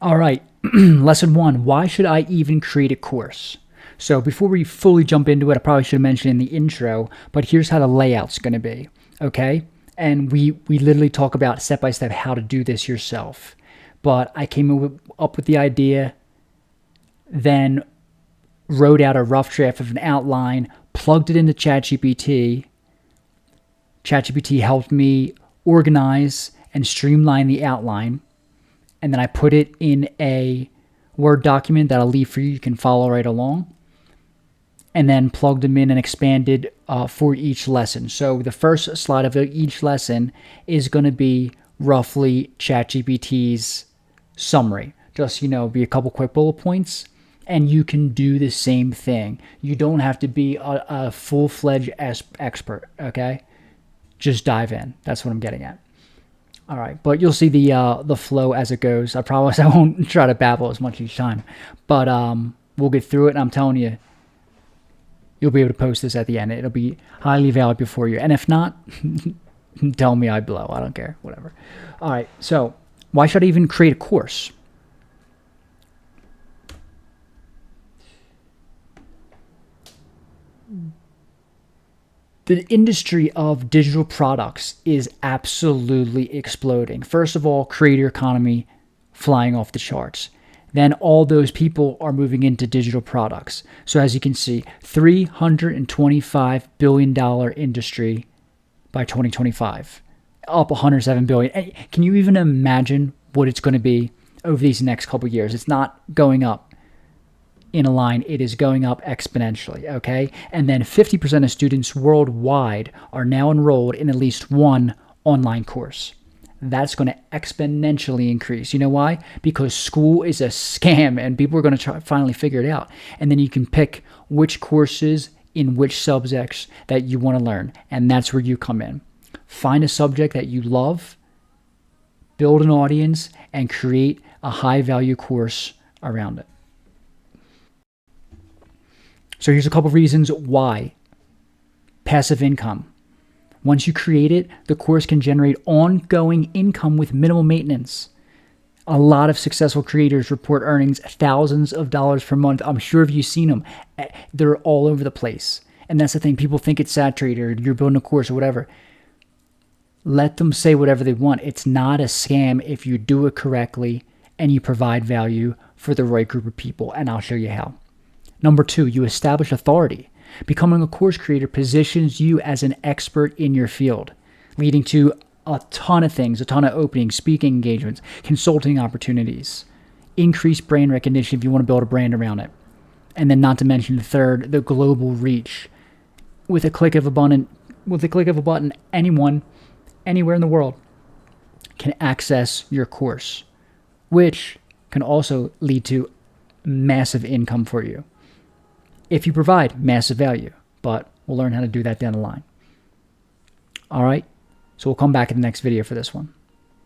All right, lesson one, why should I even create a course? So before we fully jump into it, I probably should have mentioned in the intro, but here's how the layout's going to be, okay? And we literally talk about step by step how to do this yourself. But I came up with the idea, then wrote out a rough draft of an outline, plugged it into ChatGPT. ChatGPT helped me organize and streamline the outline, and then I put it in a Word document that I'll leave for you. You can follow right along. And then plugged them in and expanded for each lesson. So the first slide of each lesson is going to be roughly ChatGPT's summary. Just, be a couple quick bullet points. And you can do the same thing. You don't have to be a full-fledged expert, okay? Just dive in. That's what I'm getting at. All right, but you'll see the flow as it goes. I promise I won't try to babble as much each time, but we'll get through it. And I'm telling you, you'll be able to post this at the end. It'll be highly valuable for you. And if not, tell me I blow. I don't care. Whatever. All right, so why should I even create a course? The industry of digital products is absolutely exploding. First of all, creator economy flying off the charts. Then all those people are moving into digital products. So as you can see, $325 billion industry by 2025, up $107 billion. And can you even imagine what it's going to be over these next couple of years? It's not going up in a line, it is going up exponentially, okay? And then 50% of students worldwide are now enrolled in at least one online course. That's going to exponentially increase. You know why? Because school is a scam and people are going to finally figure it out. And then you can pick which courses in which subjects that you want to learn. And that's where you come in. Find a subject that you love, build an audience, and create a high-value course around it. So here's a couple of reasons why. Passive income. Once you create it, the course can generate ongoing income with minimal maintenance. A lot of successful creators report earnings thousands of dollars per month. I'm sure if you've seen them, they're all over the place. And that's the thing. People think it's saturated or you're building a course or whatever. Let them say whatever they want. It's not a scam if you do it correctly and you provide value for the right group of people. And I'll show you how. Number two, you establish authority. Becoming a course creator positions you as an expert in your field, leading to a ton of things, a ton of openings, speaking engagements, consulting opportunities, increased brand recognition if you want to build a brand around it. And then not to mention the third, the global reach. With a click of a button, anyone, anywhere in the world can access your course, which can also lead to massive income for you if you provide massive value, but we'll learn how to do that down the line. All right, so we'll come back in the next video for this one.